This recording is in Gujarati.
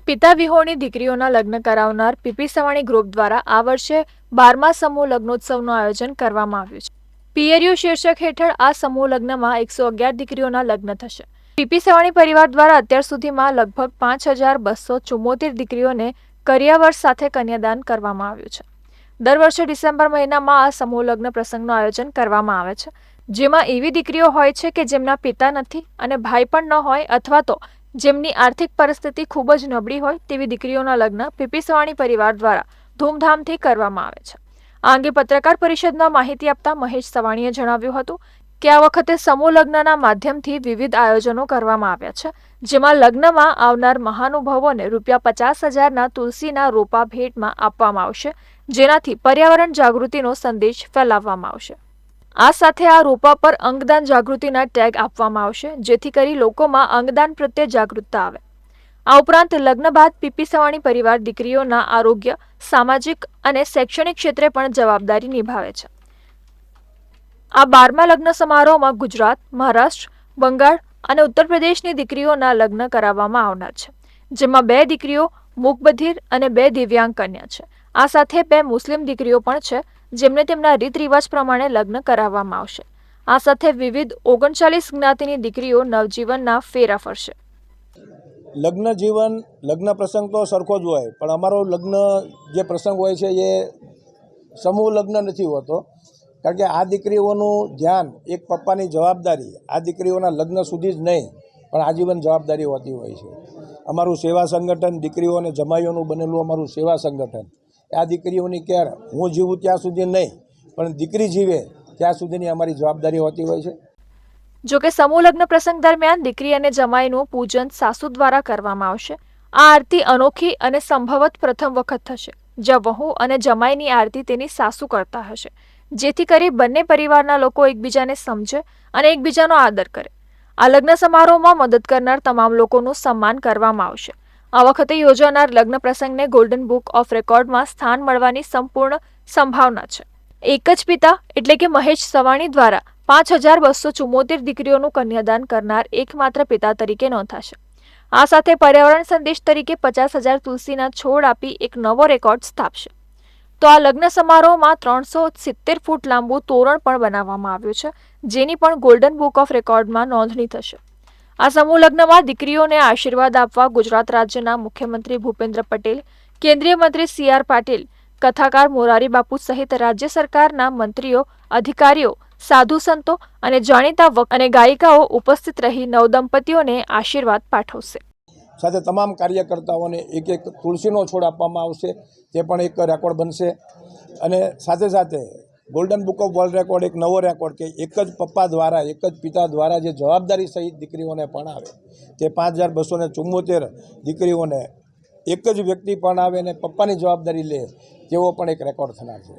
પિતા વિહોણી દીકરીઓના લગ્ન કરાવનાર પીપી સવાણી ગ્રુપ દ્વારા આ વર્ષે 12મા સમૂહ લગ્નોત્સવનું આયોજન કરવામાં આવ્યું છે. પિયરિયું શીર્ષક હેઠળ આ સમૂહ લગ્નમાં 111 દીકરીઓના લગ્ન થશે. પીપી સવાણી પરિવાર દ્વારા અત્યાર સુધીમાં લગભગ 5274 દીકરીઓને કરિયાવર સાથે કન્યાદાન કરવામાં આવ્યું છે. દર વર્ષે ડિસેમ્બર મહિનામાં આ સમૂહ લગ્ન પ્રસંગનું આયોજન કરવામાં આવે છે, જેમાં એવી દીકરીઓ હોય છે કે જેમના પિતા નથી અને ભાઈ પણ ન હોય, અથવા તો જેમની આર્થિક પરિસ્થિતિ ખૂબ જ નબળી હોય તેવી દીકરીઓના લગ્ન પીપી સવાણી પરિવાર દ્વારા ધૂમધામથી કરવામાં આવે છે. આ અંગે પત્રકાર પરિષદમાં માહિતી આપતા મહેશ સવાણીએ જણાવ્યું હતું કે આ વખતે સમૂહ લગ્નના માધ્યમથી વિવિધ આયોજનો કરવામાં આવ્યા છે, જેમાં લગ્નમાં આવનાર મહાનુભાવોને ₹50,000ના તુલસીના રોપા ભેટમાં આપવામાં આવશે, જેનાથી પર્યાવરણ જાગૃતિનો સંદેશ ફેલાવવામાં આવશે. આ સાથે આ રોપા પર અંગદાન જાગૃતિના ટેગ આપવામાં આવશે, જેથી કરી લોકોમાં અંગદાન પ્રત્યે જાગૃતતા આવે. આ ઉપરાંત લગ્ન બાદ પીપી સવાણી પરિવાર દીકરીઓના આરોગ્ય, સામાજિક અને શૈક્ષણિક ક્ષેત્રે પણ જવાબદારી નિભાવે છે. આ 12મા લગ્ન સમારોહમાં ગુજરાત, મહારાષ્ટ્ર, બંગાળ અને ઉત્તર પ્રદેશની દીકરીઓના લગ્ન કરાવવામાં આવનાર છે, જેમાં 2 દીકરીઓ મૂકબધિર અને 2 દિવ્યાંગ કન્યા છે. આ સાથે 2 મુસ્લિમ દીકરીઓ પણ છે, જેમને તેમના રીત રિવાજ પ્રમાણે લગ્ન કરાવવામાં આવશે. આ સાથે વિવિધ 39 જ્ઞાતિની દીકરીઓ નવજીવનના ફેરા ફરશે. લગ્ન જીવન, લગ્ન પ્રસંગ તો સરખો જ હોય, પણ અમારો લગ્ન જે પ્રસંગ હોય છે એ સમૂહ લગ્ન નથી હોતો, કારણ કે આ દીકરીઓનું ધ્યાન, એક પપ્પાની જવાબદારી આ દીકરીઓના લગ્ન સુધી જ નહીં પણ આજીવન જવાબદારી હોતી હોય છે. અમારું સેવા સંગઠન, દીકરીઓ અને જમાઈઓનું બનેલું અમારું સેવા સંગઠન, આ દીકરીઓની કેર હું જીવું ત્યાં સુધી નહીં પણ દીકરી જીવે ત્યાં સુધીની અમારી જવાબદારી હોતી હોય છે. જો કે સમૂહ લગ્ન પ્રસંગ દરમિયાન દીકરી અને જમાઈનું પૂજન સાસુ દ્વારા કરવામાં આવશે. આ આરતી અનોખી અને સંભવત પ્રથમ વખત થશે, જ્યાં વહુ અને જમાઈની આરતી તેની સાસુ કરતા હશે, જેથી કરી બંને પરિવારના લોકો એકબીજાને સમજે અને એકબીજાનો આદર કરે. આ લગ્ન સમારોહમાં મદદ કરનાર તમામ લોકોનું સન્માન કરવામાં આવશે. આ વખતે યોજાનાર લગ્ન પ્રસંગને ગોલ્ડન બુક ઓફ રેકોર્ડમાં સ્થાન મળવાની સંપૂર્ણ સંભાવના છે. એક જ પિતા એટલે કે મહેશ સવાણી દ્વારા 5274 દીકરીઓનું કન્યાદાન કરનાર એકમાત્ર પિતા તરીકે નોંધાશે. આ સાથે પર્યાવરણ સંદેશ તરીકે 50,000 તુલસીના છોડ આપી એક નવો રેકોર્ડ સ્થાપશે. તો આ લગ્ન સમારોહમાં 370 ફૂટ લાંબુ તોરણ પણ બનાવવામાં આવ્યું છે, જેની પણ ગોલ્ડન બુક ઓફ રેકોર્ડમાં નોંધણી થશે. આ સમૂહ લગ્નમાં દીકરીઓને આશીર્વાદ આપવા ગુજરાત રાજ્યના મુખ્યમંત્રી ભૂપેન્દ્ર પટેલ, કેન્દ્રીય મંત્રી CR પાટીલ, કથાકાર મોરારી બાપુ સહિત રાજ્ય સરકારના મંત્રીઓ, અધિકારીઓ, સાધુ સંતો અને જાણીતા વક્તા અને ગાયિકાઓ ઉપસ્થિત રહી નવદંપતીઓને આશીર્વાદ પાઠવશે. સાથે તમામ કાર્યકર્તાઓને એક તુલસીનો છોડ આપવામાં આવશે, તે પણ એક રેકોર્ડ બનશે. અને સાથે સાથે golden book of world record, એક નવો રેકોર્ડ કે એક જ પપ્પા દ્વારા, એક જ પિતા દ્વારા જે જવાબદારી સહિત દીકરીઓને ભણાવે, તે 5274 દીકરીઓને એક જ વ્યક્તિ ભણાવે અને પપ્પાની જવાબદારી લે, તેવો પણ એક રેકોર્ડ થનાર છે.